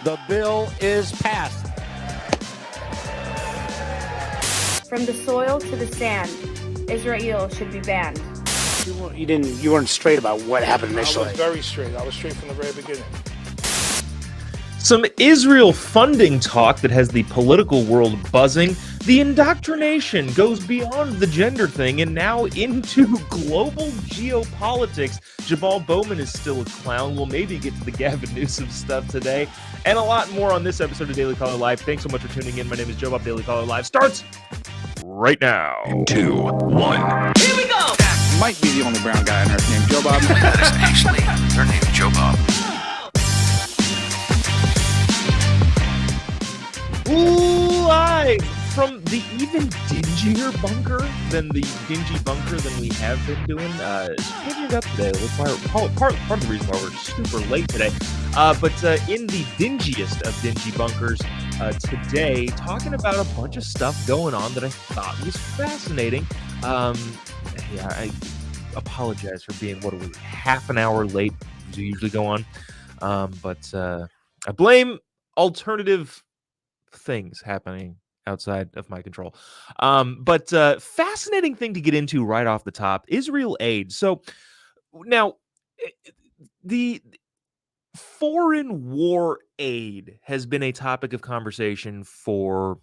The bill is passed. From the soil to the sand, Israel should be banned. You weren't straight about what happened initially. I was very straight. I was straight from the very beginning. Some Israel funding talk that has the political world buzzing. The indoctrination goes beyond the gender thing and now into global geopolitics. Jobob Bowman is still a clown. We'll maybe get to the Gavin Newsom stuff today. And a lot more on this episode of Daily Caller Live. Thanks so much for tuning in. My name is Jobob. Daily Caller Live starts right now. 2, 1. Here we go! Might be the only brown guy on earth named Jobob. That is actually their name, Jobob. Live from the even dingier bunker than the dingy bunker than we have been doing. Changing it up today. Part of the reason why we're super late today. But in the dingiest of dingy bunkers today, talking about a bunch of stuff going on that I thought was fascinating. I apologize for being, half an hour late as we usually go on. But I blame alternative things happening outside of my control. But fascinating thing to get into right off the top, Israel aid. So now the foreign war aid has been a topic of conversation for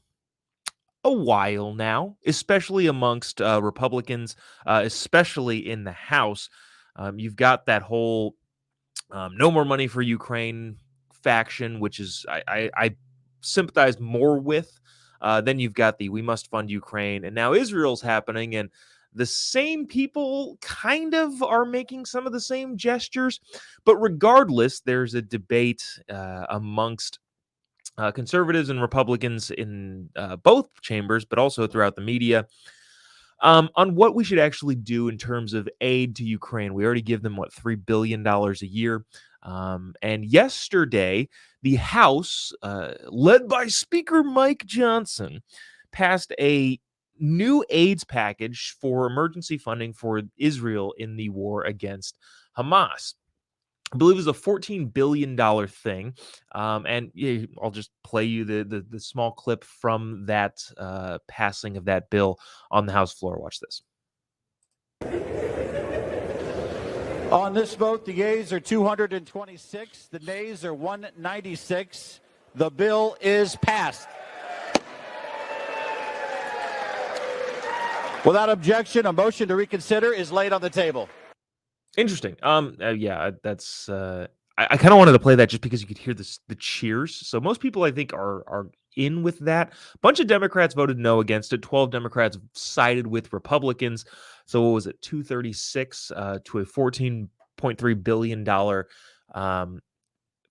a while now, especially amongst Republicans, especially in the House. You've got that whole no more money for Ukraine faction, which is I sympathize more with. Then you've got the we must fund Ukraine, and now Israel's happening, and the same people kind of are making some of the same gestures. But regardless, there's a debate amongst conservatives and Republicans in both chambers, but also throughout the media, on what we should actually do in terms of aid to Ukraine. We already give them, $3 billion a year. And yesterday, the House, led by Speaker Mike Johnson, passed a new AIDS package for emergency funding for Israel in the war against Hamas. I believe it was a $14 billion thing. And yeah, I'll just play you the small clip from that passing of that bill on the House floor. Watch this. On this vote, the yeas are 226, the nays are 196. The bill is passed. Without objection, a motion to reconsider is laid on the table. Interesting. That's. I kind of wanted to play that just because you could hear the cheers. So most people, I think, are in with that. A bunch of Democrats voted no against it. 12 Democrats sided with Republicans. So what was it? 236 to a $14.3 billion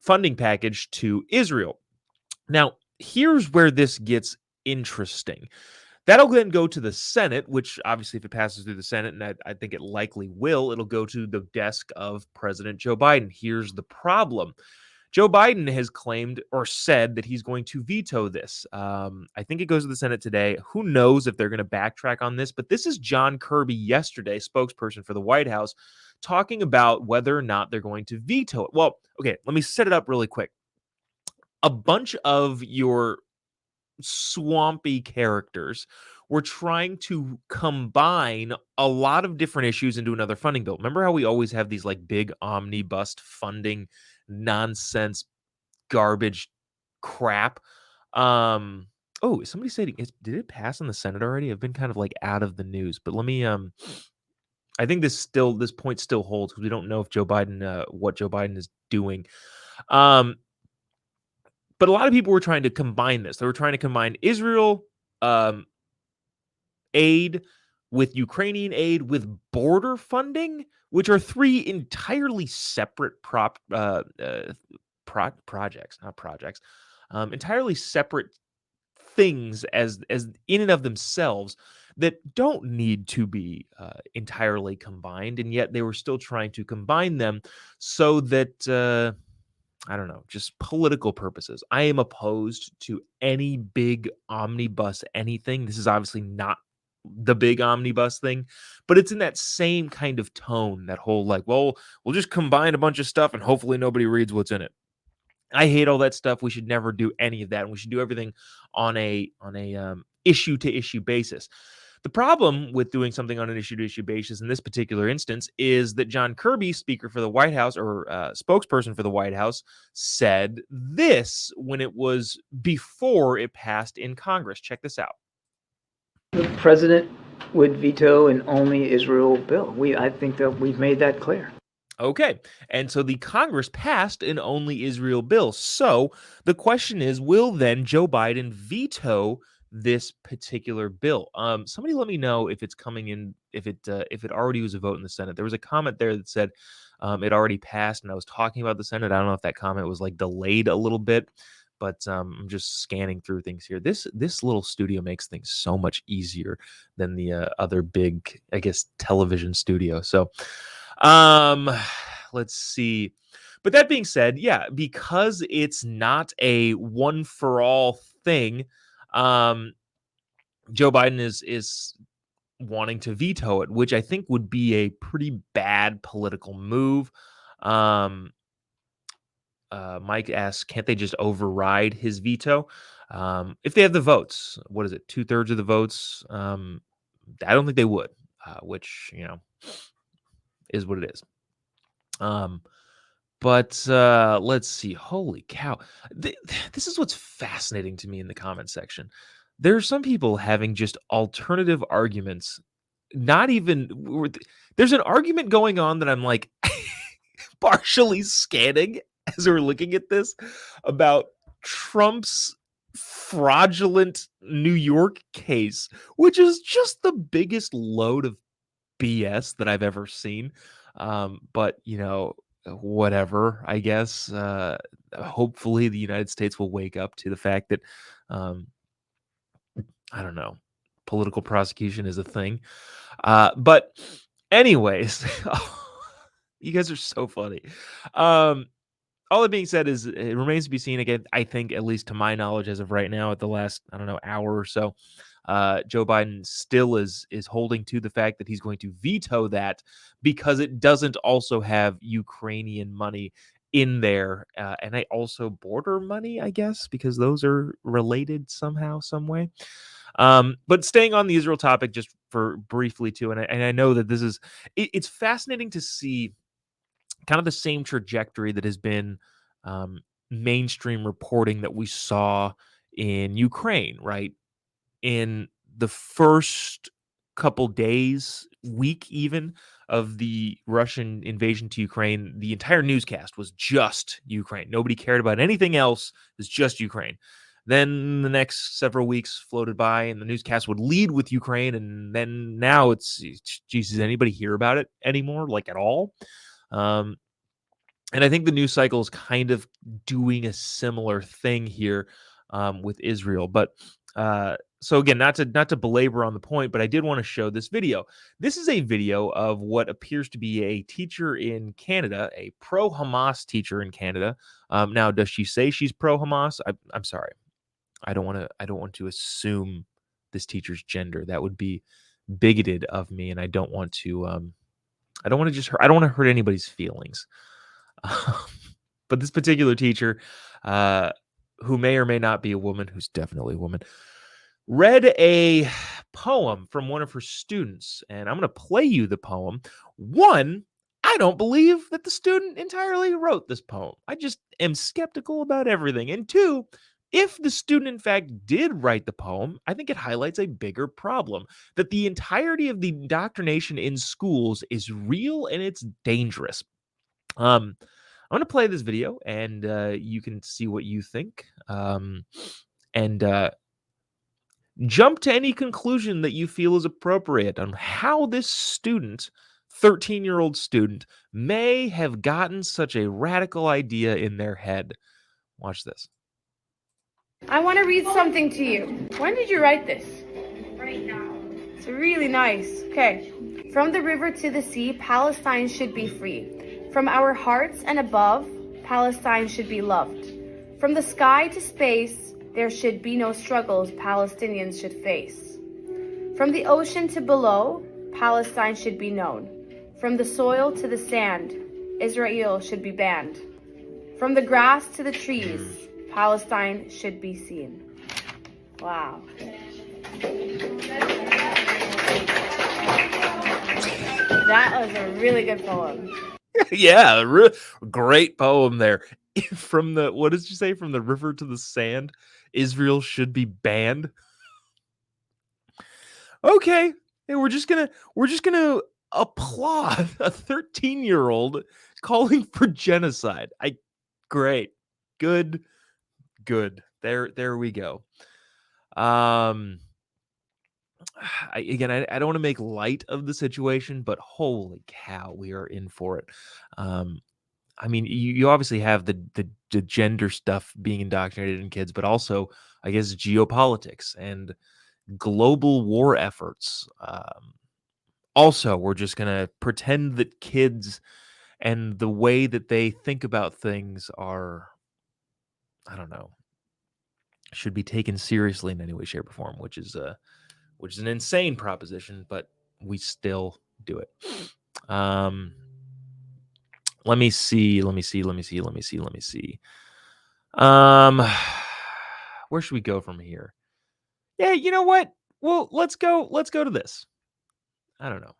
funding package to Israel. Now, here's where this gets interesting. That'll then go to the Senate, which obviously if it passes through the Senate, and I think it likely will, it'll go to the desk of President Joe Biden. Here's the problem. Joe Biden has claimed or said that he's going to veto this. I think it goes to the Senate today. Who knows if they're going to backtrack on this, but this is John Kirby yesterday, spokesperson for the White House, talking about whether or not they're going to veto it. Well, okay, let me set it up really quick. A bunch of your swampy characters were trying to combine a lot of different issues into another funding bill. Remember how we always have these big omnibus funding nonsense garbage crap? Is somebody saying did it pass in the Senate already? I've been kind of out of the news, but let me I think this point still holds because we don't know if what Joe Biden is doing. But a lot of people were trying to combine this. They were trying to combine Israel aid with Ukrainian aid with border funding, which are three entirely separate projects, not projects, entirely separate things as in and of themselves that don't need to be entirely combined, and yet they were still trying to combine them so that I don't know, just political purposes. I am opposed to any big omnibus anything. This is obviously not the big omnibus thing, but it's in that same kind of tone, that whole we'll just combine a bunch of stuff and hopefully nobody reads what's in it. I hate all that stuff. We should never do any of that, and we should do everything on a issue to issue basis. The problem with doing something on an issue to issue basis in this particular instance is that John Kirby, speaker for the White House, or spokesperson for the White House, said this when it was before it passed in Congress. Check this out. The president would veto an only Israel bill. I think that we've made that clear. Okay, and so the Congress passed an only Israel bill. So the question is, will then Joe Biden veto this particular bill? Somebody let me know if it's coming in, if it already was a vote in the Senate. There was a comment there that said it already passed, and I was talking about the Senate. I don't know if that comment was like delayed a little bit, but I'm just scanning through things here. This little studio makes things so much easier than the other big, I guess, television studio. So. Let's see. But that being said, yeah, because it's not a one for all thing, Joe Biden is wanting to veto it, which I think would be a pretty bad political move. Mike asks, can't they just override his veto? If they have the votes, what is it? 2/3 of the votes? I don't think they would, which, is what it is. But let's see. Holy cow. This is what's fascinating to me in the comment section. There are some people having just alternative arguments. There's an argument going on that I'm like partially scanning as we're looking at this about Trump's fraudulent New York case, which is just the biggest load of BS that I've ever seen. But whatever, I guess. Hopefully the United States will wake up to the fact that I don't know, political prosecution is a thing. But anyways, you guys are so funny. All that being said is it remains to be seen again. I think, at least to my knowledge, as of right now, at the last, I don't know, hour or so, Joe Biden still is holding to the fact that he's going to veto that because it doesn't also have Ukrainian money in there, and also border money, I guess, because those are related somehow, some way. But staying on the Israel topic just for briefly too, and I know that this is it's fascinating to see kind of the same trajectory that has been mainstream reporting that we saw in Ukraine, right? In the first couple days, week even, of the Russian invasion to Ukraine, the entire newscast was just Ukraine. Nobody cared about anything else. It was just Ukraine. Then the next several weeks floated by, and the newscast would lead with Ukraine, and then now it's, geez, does anybody hear about it anymore, like at all? And I think the news cycle is kind of doing a similar thing here with Israel. But so again, not to belabor on the point, but I did want to show this video. This is a video of what appears to be a teacher in Canada, a pro-Hamas teacher in Canada. Now, does she say she's pro-Hamas? I'm sorry. I don't want to assume this teacher's gender. That would be bigoted of me, and I don't want to hurt anybody's feelings. But this particular teacher, who may or may not be a woman, who's definitely a woman, read a poem from one of her students, and I'm going to play you the poem. One, I don't believe that the student entirely wrote this poem. I just am skeptical about everything. And two, if the student in fact did write the poem, I think it highlights a bigger problem, that the entirety of the indoctrination in schools is real and it's dangerous. I'm going to play this video, and you can see what you think, and jump to any conclusion that you feel is appropriate on how this student, 13-year-old student, may have gotten such a radical idea in their head. Watch this. I want to read something to you. When did you write this? Right now. It's really nice. Okay. From the river to the sea, Palestine should be free. From our hearts and above, Palestine should be loved. From the sky to space, there should be no struggles Palestinians should face. From the ocean to below, Palestine should be known. From the soil to the sand, Israel should be banned. From the grass to the trees, Palestine should be seen. Wow. That was a really good poem. Yeah, great poem there. From the, what did you say? From the river to the sand, Israel should be banned. Okay, hey, we're just gonna applaud a 13-year-old calling for genocide. Great, good. There we go. I don't want to make light of the situation, but holy cow, we are in for it. I mean, you obviously have the gender stuff being indoctrinated in kids, but also, I guess, geopolitics and global war efforts. Also, we're just gonna pretend that kids and the way that they think about things are, I don't know, should be taken seriously in any way, shape, or form, which is an insane proposition, but we still do it. Let me see. Where should we go from here? Yeah, you know what? Well, let's go to this. I don't know.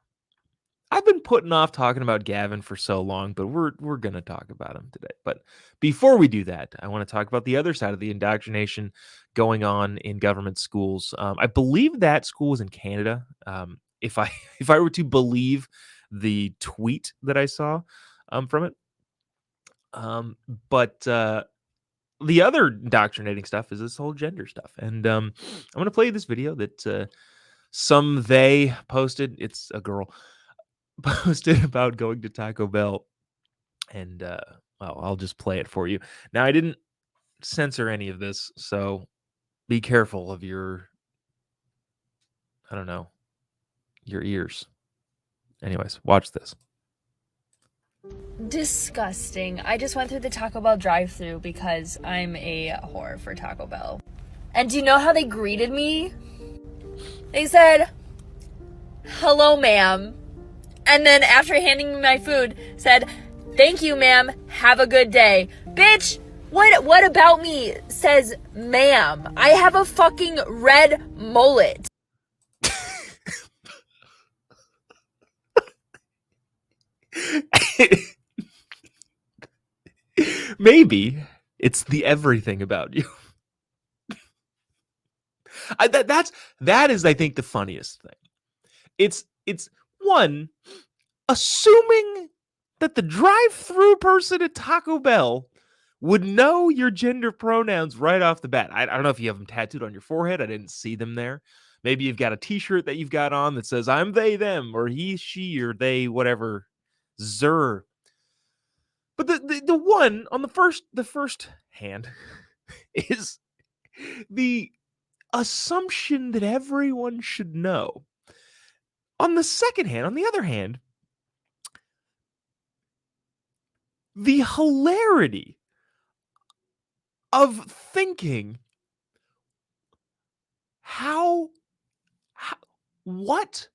I've been putting off talking about Gavin for so long, but we're gonna talk about him today. But before we do that, I want to talk about the other side of the indoctrination going on in government schools. I believe that school is in Canada. If I if I were to believe the tweet that I saw from it, but the other indoctrinating stuff is this whole gender stuff, and I'm gonna play you this video that some they posted. It's a girl posted about going to Taco Bell, and well, I'll just play it for you. Now, I didn't censor any of this, so be careful of your, I don't know, your ears. Anyways, watch this. Disgusting. I just went through the Taco Bell drive-thru because I'm a whore for Taco Bell. And do you know how they greeted me? They said, "Hello, ma'am." And then after handing me my food, said, "Thank you, ma'am. Have a good day." Bitch, what about me says ma'am? I have a fucking red mullet. Maybe it's the everything about you. That is, I think, the funniest thing. It's one, assuming that the drive-through person at Taco Bell would know your gender pronouns right off the bat. I don't know if you have them tattooed on your forehead. I didn't see them there. Maybe you've got a t-shirt that you've got on that says "I'm they, them," or he, she, or they, whatever. Zer. But the one on the first hand is the assumption that everyone should know. On the second hand, on the other hand, the hilarity of thinking what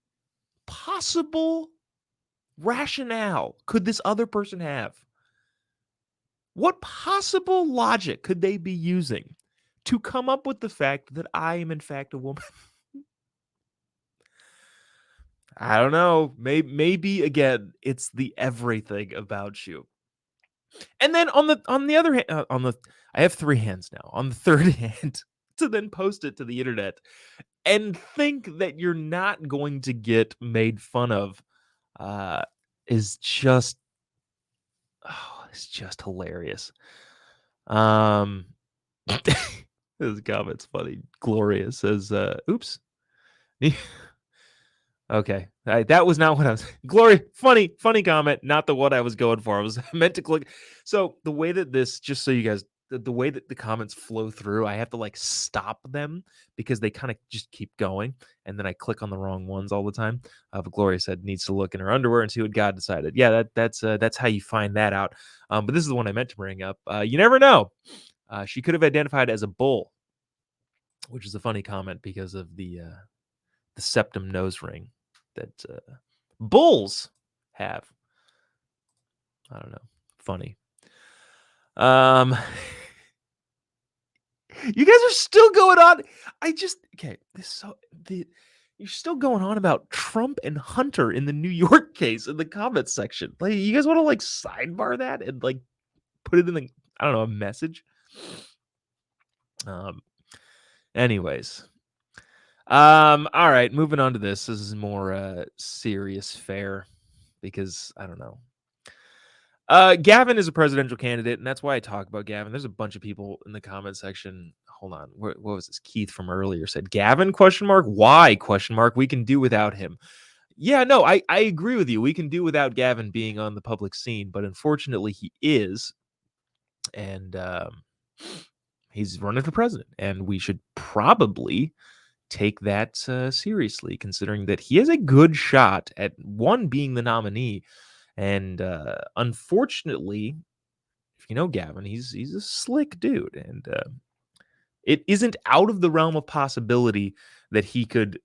possible rationale could this other person have? What possible logic could they be using to come up with the fact that I am in fact a woman? I don't know. Maybe again, it's the everything about you. And then on the other hand, I have three hands now. On the third hand, to then post it to the internet and think that you're not going to get made fun of, is just, it's just hilarious. This comment's funny. Gloria says, "Oops." Okay, that was not what I was. Gloria, funny comment, not the what I was going for. I was meant to click. So the way that this, just so you guys, the way that the comments flow through, I have to like stop them because they kind of just keep going, and then I click on the wrong ones all the time. But Gloria said needs to look in her underwear and see what God decided. Yeah, that's how you find that out. But this is the one I meant to bring up. You never know. She could have identified as a bull, which is a funny comment because of the septum nose ring that bulls have. I don't know. Funny. Um, you guys are still going on. You're still going on about Trump and Hunter in the New York case in the comments section. Like, you guys want to like sidebar that and like put it in the, I don't know, a message. Anyways. All right, moving on to this. This is more serious fare because I don't know. Gavin is a presidential candidate, and that's why I talk about Gavin. There's a bunch of people in the comment section. Hold on, what was this? Keith from earlier said, "Gavin? Question mark. Why? Question mark. We can do without him." Yeah, no, I agree with you. We can do without Gavin being on the public scene, but unfortunately, he is, and he's running for president, and we should probably take that seriously, considering that he has a good shot at one being the nominee. And unfortunately, if you know Gavin, he's a slick dude, and it isn't out of the realm of possibility that he could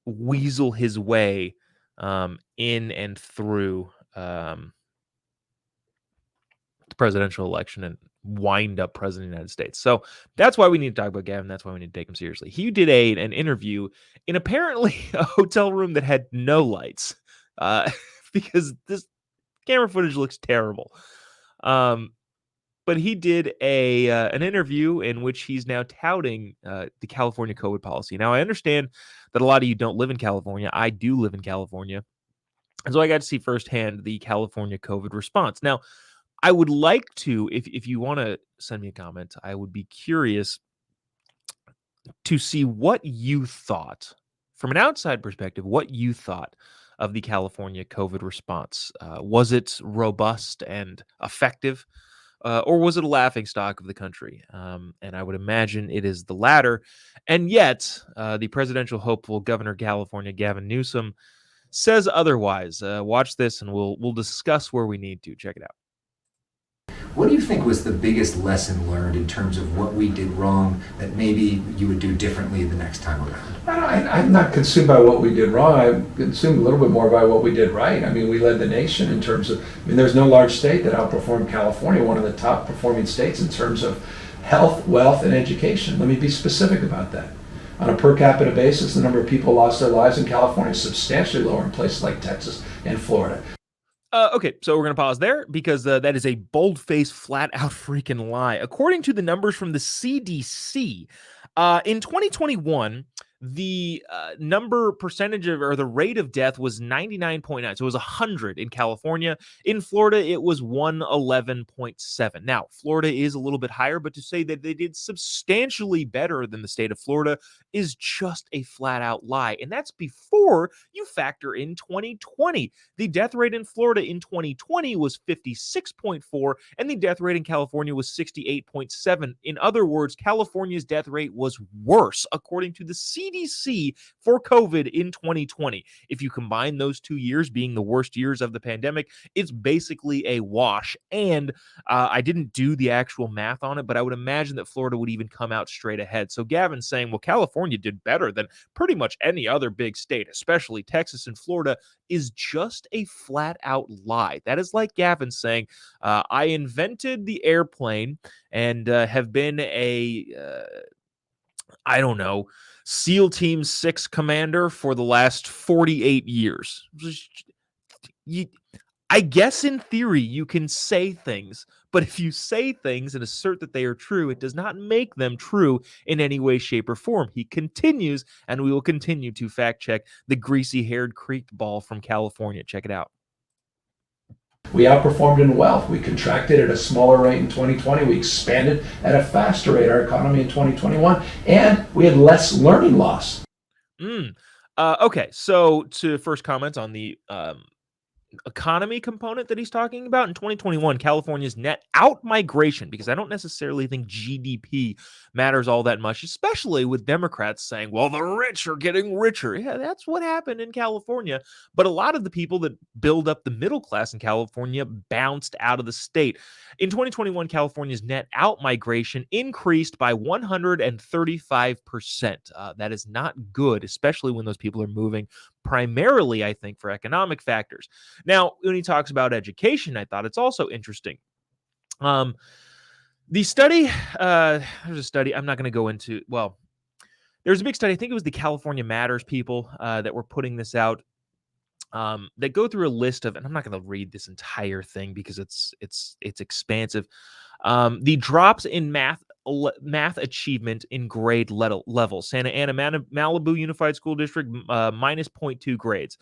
weasel his way in and through the presidential election and wind up president of the United States. So that's why we need to talk about Gavin. That's why we need to take him seriously. He did an interview in apparently a hotel room that had no lights because this camera footage looks terrible. But he did an interview in which he's now touting the California COVID policy. Now, I understand that a lot of you don't live in California. I do live in California. And so I got to see firsthand the California COVID response. Now, I would like to, if you want to send me a comment, I would be curious to see what you thought, from an outside perspective, what you thought of the California COVID response. Was it robust and effective, or was it a laughingstock of the country? And I would imagine it is the latter. And yet, the presidential hopeful governor of California, Gavin Newsom, says otherwise. Watch this, and we'll discuss where we need to. Check it out. What do you think was the biggest lesson learned in terms of what we did wrong that maybe you would do differently the next time around? I'm not consumed by what we did wrong. I'm consumed a little bit more by what we did right. I mean, we led the nation in terms of, there's no large state that outperformed California, one of the top performing states in terms of health, wealth, and education. Let me be specific about that. On a per capita basis, the number of people lost their lives in California is substantially lower in places like Texas and Florida. Okay, so we're going to pause there because that is a bold-faced, flat-out freaking lie. According to the numbers from the CDC, in 2021, the percentage of, or the rate of death was 99.9. So it was 100 in California. In Florida, it was 111.7. Now, Florida is a little bit higher, but to say that they did substantially better than the state of Florida is just a flat-out lie. And that's before you factor in 2020. The death rate in Florida in 2020 was 56.4, and the death rate in California was 68.7. In other words, California's death rate was worse, according to the CDC, for COVID in 2020. If you combine those 2 years being the worst years of the pandemic, it's basically a wash. And I didn't do the actual math on it, but I would imagine that Florida would even come out straight ahead. So Gavin's saying, well, California did better than pretty much any other big state, especially Texas and Florida, is just a flat out lie. That is like Gavin saying, I invented the airplane and have been I don't know, SEAL Team 6 commander for the last 48 years. I guess in theory you can say things, but if you say things and assert that they are true, it does not make them true in any way, shape, or form. He continues, and we will continue to fact check the greasy-haired creeked ball from California. Check it out. We outperformed in wealth. We contracted at a smaller rate in 2020. We expanded at a faster rate, our economy in 2021, and we had less learning loss. Okay, so to first comment on the economy component that he's talking about, in 2021, California's net out migration, because I don't necessarily think GDP matters all that much, especially with Democrats saying, well, the rich are getting richer. Yeah, that's what happened in California. But a lot of the people that build up the middle class in California bounced out of the state. In 2021, California's net out migration increased by 135%. That is not good, especially when those people are moving primarily, I think, for economic factors. Now, when he talks about education, I thought it's also interesting. The study, there's a study. I'm not going to go into. Well, there's a big study. I think it was the California Matters people that were putting this out. That go through a list of, and I'm not going to read this entire thing because it's expansive. The drops in math achievement in grade levels. Santa Ana Malibu Unified School District minus 0.2 grades.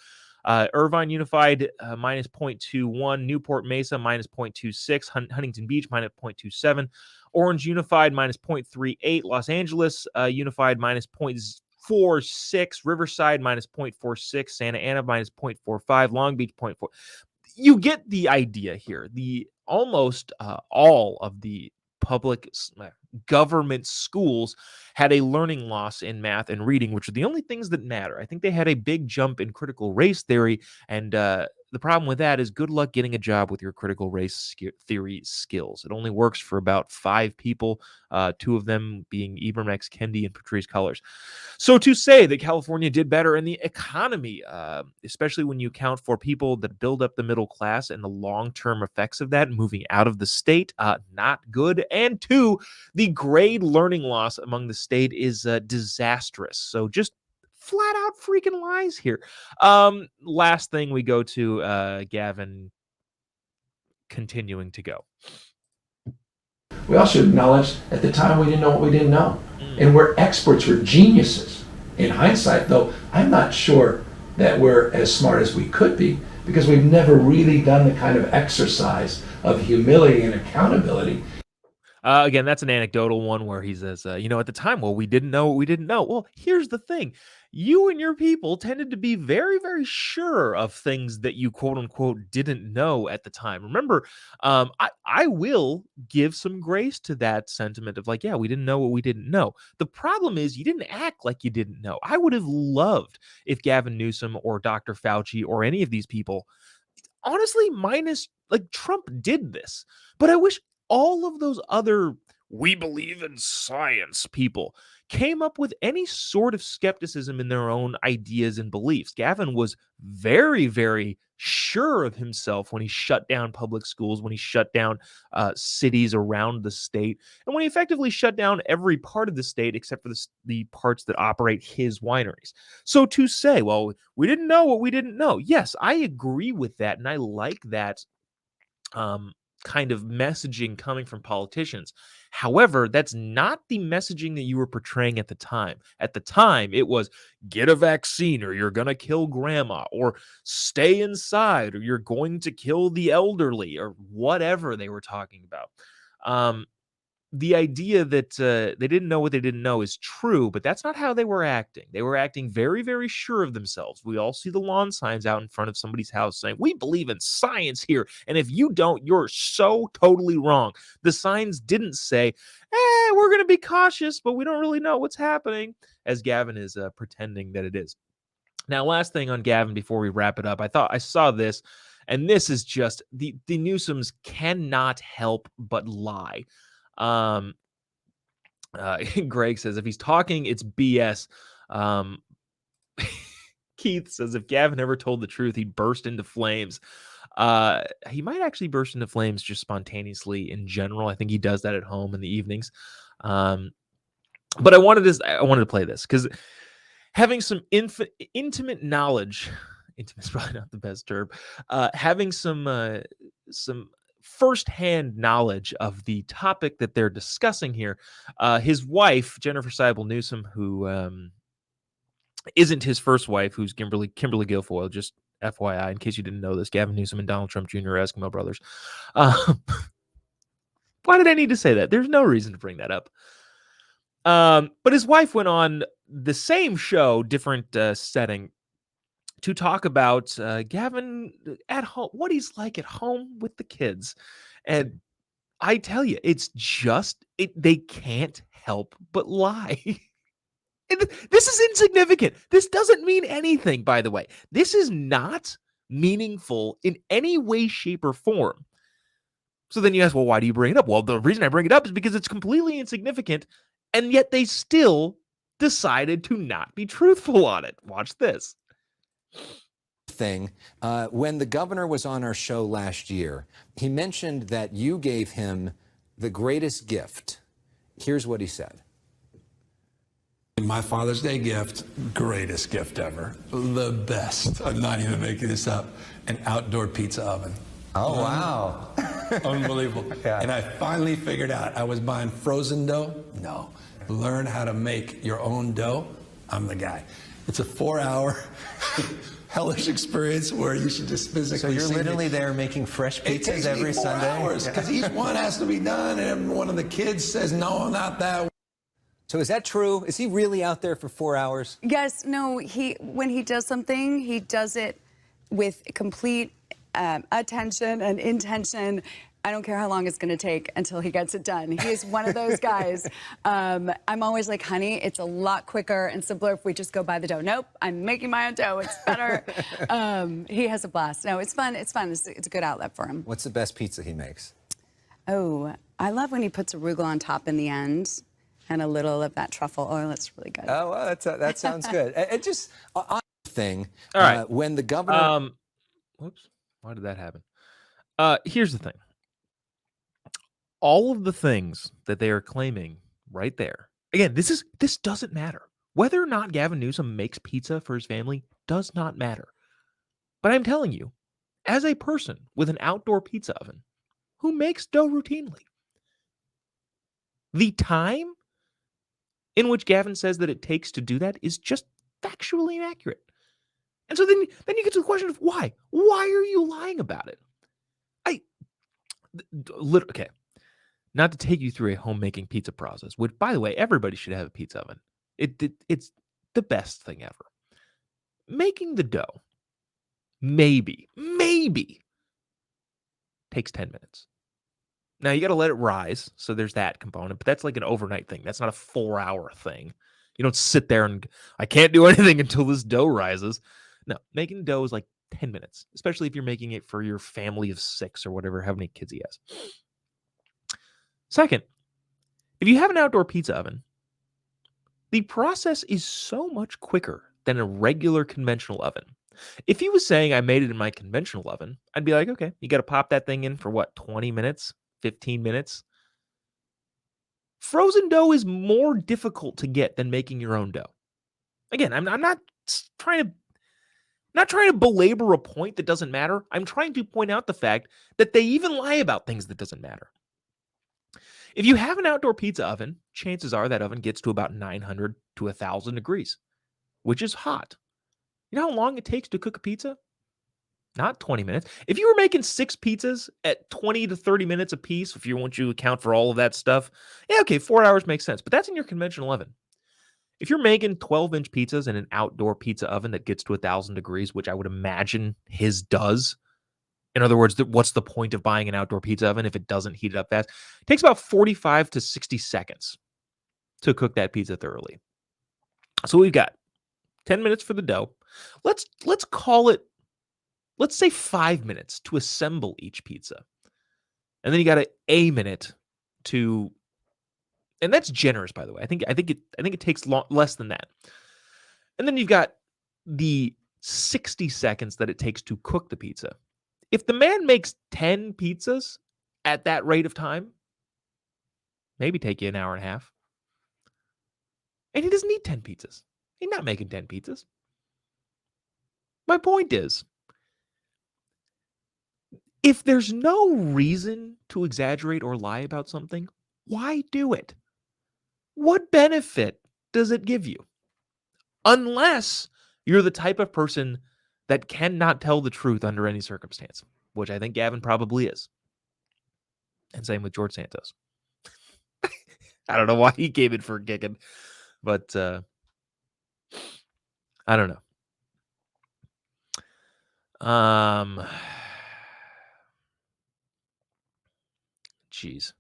Irvine Unified minus 0.21, Newport Mesa minus 0.26, Huntington Beach minus 0.27, Orange Unified minus 0.38, Los Angeles Unified minus 0.46, Riverside minus 0.46, Santa Ana minus 0.45, Long Beach 0.4. You get the idea here. The almost all of the public government schools had a learning loss in math and reading, which are the only things that matter. I think they had a big jump in critical race theory, and the problem with that is good luck getting a job with your critical race theory skills. It only works for about 5 people, 2 of them being Ibram X. Kendi and Patrisse Cullors. So to say that California did better in the economy, especially when you account for people that build up the middle class and the long-term effects of that moving out of the state, not good. And 2, the grade learning loss among the state is disastrous. So just flat out freaking lies here. Last thing we go to Gavin continuing to go. We also acknowledge at the time we didn't know what we didn't know. And we're experts, we're geniuses. In hindsight, though, I'm not sure that we're as smart as we could be because we've never really done the kind of exercise of humility and accountability. Again, that's an anecdotal one where he says, at the time, well, we didn't know what we didn't know. Well, here's the thing. You and your people tended to be very, very sure of things that you quote unquote didn't know at the time. Remember, I will give some grace to that sentiment of like, yeah, we didn't know what we didn't know. The problem is you didn't act like you didn't know. I would have loved if Gavin Newsom or Dr. Fauci or any of these people, honestly, minus like Trump did this, but I wish all of those other we believe in science people came up with any sort of skepticism in their own ideas and beliefs. Gavin was very, very sure of himself when he shut down public schools, when he shut down cities around the state, and when he effectively shut down every part of the state except for the parts that operate his wineries. So to say, well, we didn't know what we didn't know. Yes, I agree with that, and I like that kind of messaging coming from politicians. However, that's not the messaging that you were portraying at the time. At the time, it was get a vaccine or you're going to kill grandma, or stay inside or you're going to kill the elderly, or whatever they were talking about. The idea that they didn't know what they didn't know is true, but that's not how they were acting. They were acting very, very sure of themselves. We all see the lawn signs out in front of somebody's house saying, we believe in science here. And if you don't, you're so totally wrong. The signs didn't say, we're going to be cautious, but we don't really know what's happening, as Gavin is pretending that it is. Now, last thing on Gavin before we wrap it up, I thought I saw this, and this is just the Newsoms cannot help but lie. Greg says if he's talking, it's BS. Keith says if Gavin ever told the truth, he'd burst into flames. He might actually burst into flames just spontaneously in general. I think he does that at home in the evenings. But I wanted to play this because having some intimate knowledge, intimate is probably not the best term. Having some firsthand knowledge of the topic that they're discussing here. His wife, Jennifer Seibel Newsom, who isn't his first wife, who's Kimberly Guilfoyle, just FYI, in case you didn't know this, Gavin Newsom and Donald Trump Jr. are Eskimo brothers. Why did I need to say that? There's no reason to bring that up. But his wife went on the same show, different setting, to talk about Gavin at home, what he's like at home with the kids. And I tell you, it's just, they can't help but lie. This is insignificant. This doesn't mean anything, by the way. This is not meaningful in any way, shape, or form. So then you ask, well, why do you bring it up? Well, the reason I bring it up is because it's completely insignificant, and yet they still decided to not be truthful on it. Watch this. Thing. When the governor was on our show last year, he mentioned that you gave him the greatest gift. Here's what he said. My Father's Day gift, greatest gift ever. The best. I'm not even making this up. An outdoor pizza oven. Oh, wow. Unbelievable. Yeah. And I finally figured out I was buying frozen dough. No. Learn how to make your own dough. I'm the guy. It's a 4-hour hellish experience where you should just physically. So you're see literally there making fresh pizzas every Sunday? Because each one has to be done, and every one of the kids says, no, not that. So is that true? Is he really out there for 4 hours? Yes, no, when he does something, he does it with complete attention and intention. I don't care how long it's going to take until he gets it done. He is one of those guys. I'm always like, honey, it's a lot quicker and simpler if we just go buy the dough. Nope, I'm making my own dough. It's better. He has a blast. No, it's fun. It's fun. It's a good outlet for him. What's the best pizza he makes? Oh, I love when he puts arugula on top in the end and a little of that truffle oil. It's really good. Oh, well, that sounds good. It just on thing. All right. When the governor. Whoops. Why did that happen? Here's the thing. All of the things that they are claiming right there. Again, this doesn't matter. Whether or not Gavin Newsom makes pizza for his family does not matter. But I'm telling you, as a person with an outdoor pizza oven who makes dough routinely, the time in which Gavin says that it takes to do that is just factually inaccurate. And so then you get to the question of why? Why are you lying about it? Okay. Not to take you through a homemaking pizza process, which, by the way, everybody should have a pizza oven. It's the best thing ever. Making the dough, maybe, takes 10 minutes. Now, you got to let it rise, so there's that component, but that's like an overnight thing. That's not a 4-hour thing. You don't sit there and, I can't do anything until this dough rises. No, making dough is like 10 minutes, especially if you're making it for your family of 6 or whatever, how many kids he has. Second, if you have an outdoor pizza oven, the process is so much quicker than a regular conventional oven. If he was saying I made it in my conventional oven, I'd be like, okay, you got to pop that thing in for what, 20 minutes, 15 minutes? Frozen dough is more difficult to get than making your own dough. Again, I'm not trying to belabor a point that doesn't matter. I'm trying to point out the fact that they even lie about things that doesn't matter. If you have an outdoor pizza oven, chances are that oven gets to about 900 to 1,000 degrees, which is hot. You know how long it takes to cook a pizza? Not 20 minutes. If you were making 6 pizzas at 20 to 30 minutes a piece, if you want to account for all of that stuff, yeah, okay, 4 hours makes sense, but that's in your conventional oven. If you're making 12-inch pizzas in an outdoor pizza oven that gets to 1,000 degrees, which I would imagine his does, in other words, what's the point of buying an outdoor pizza oven if it doesn't heat it up fast? It takes about 45 to 60 seconds to cook that pizza thoroughly. So we've got 10 minutes for the dough. Let's call it, let's say 5 minutes to assemble each pizza. And then you got a minute to, and that's generous, by the way. I think it takes less than that. And then you've got the 60 seconds that it takes to cook the pizza. If the man makes 10 pizzas at that rate of time, maybe take you an hour and a half. And he doesn't need 10 pizzas. He's not making 10 pizzas. My point is, if there's no reason to exaggerate or lie about something, why do it? What benefit does it give you? Unless you're the type of person that cannot tell the truth under any circumstance, which I think Gavin probably is. And same with George Santos. I don't know why he came in for kicking, but I don't know. Jeez.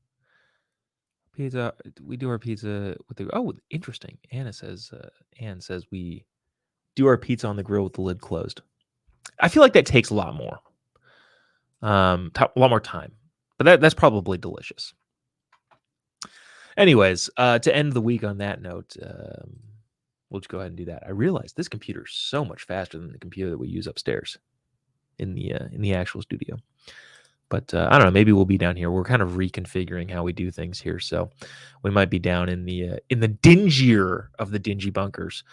Pizza. We do our pizza with the. Oh, interesting. Anne says we do our pizza on the grill with the lid closed. I feel like that takes a lot more. A lot more time. But that's probably delicious. Anyways, to end the week on that note, we'll just go ahead and do that. I realized this computer is so much faster than the computer that we use upstairs in the actual studio. But I don't know. Maybe we'll be down here. We're kind of reconfiguring how we do things here, so we might be down in the dingier of the dingy bunkers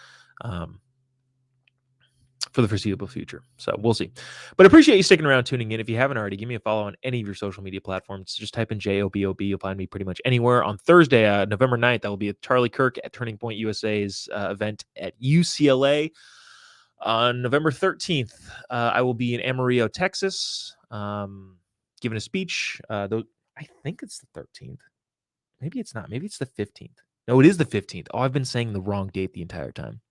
for the foreseeable future. So we'll see. But appreciate you sticking around, tuning in. If you haven't already, give me a follow on any of your social media platforms. Just type in JOBOB. You'll find me pretty much anywhere. On Thursday, November 9th, I will be at Charlie Kirk at Turning Point USA's event at UCLA. On November 13th, I will be in Amarillo, Texas, giving a speech. I think it's the 13th. Maybe it's not. Maybe it's the 15th. No, it is the 15th. Oh, I've been saying the wrong date the entire time.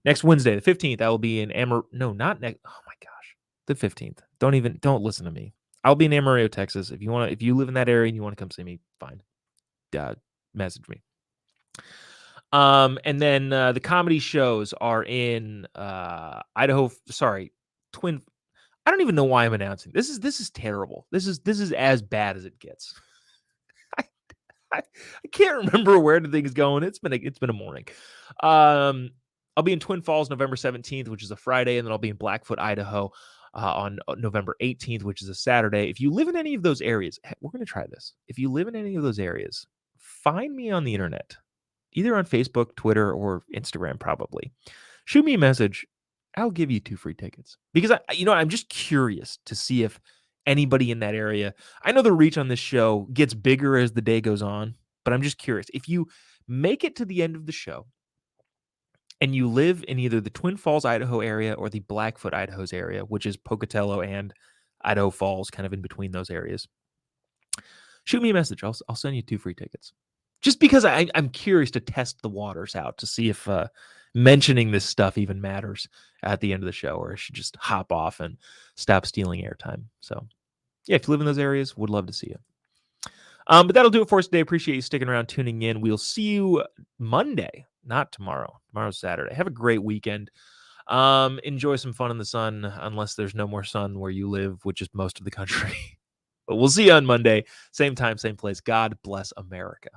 Next Wednesday, the 15th, I will be in No, not next. Oh my gosh, the 15th. Don't listen to me. I'll be in Amarillo, Texas. If you live in that area and you want to come see me, fine. Message me. And then the comedy shows are in Idaho. Sorry, Twin. I don't even know why I'm announcing this. Is terrible. This is as bad as it gets. I can't remember where the thing's going. It's been a morning. I'll be in Twin Falls November 17th, which is a Friday, and then I'll be in Blackfoot, Idaho on November 18th, which is a Saturday. If you live in any of those areas, we're going to try this. If you live in any of those areas, find me on the internet, either on Facebook, Twitter, or Instagram, probably. Shoot me a message. I'll give you 2 free tickets because I'm just curious to see if anybody in that area. I know the reach on this show gets bigger as the day goes on, but I'm just curious. If you make it to the end of the show and you live in either the Twin Falls, Idaho area or the Blackfoot, Idaho's area, which is Pocatello and Idaho Falls, kind of in between those areas, shoot me a message. I'll send you 2 free tickets. Just because I'm curious to test the waters out to see if mentioning this stuff even matters at the end of the show, or I should just hop off and stop stealing airtime. So, yeah, if you live in those areas, would love to see you. But that'll do it for us today. Appreciate you sticking around, tuning in. We'll see you Monday, not tomorrow. Tomorrow's Saturday. Have a great weekend. Enjoy some fun in the sun, unless there's no more sun where you live, which is most of the country. But we'll see you on Monday. Same time, same place. God bless America.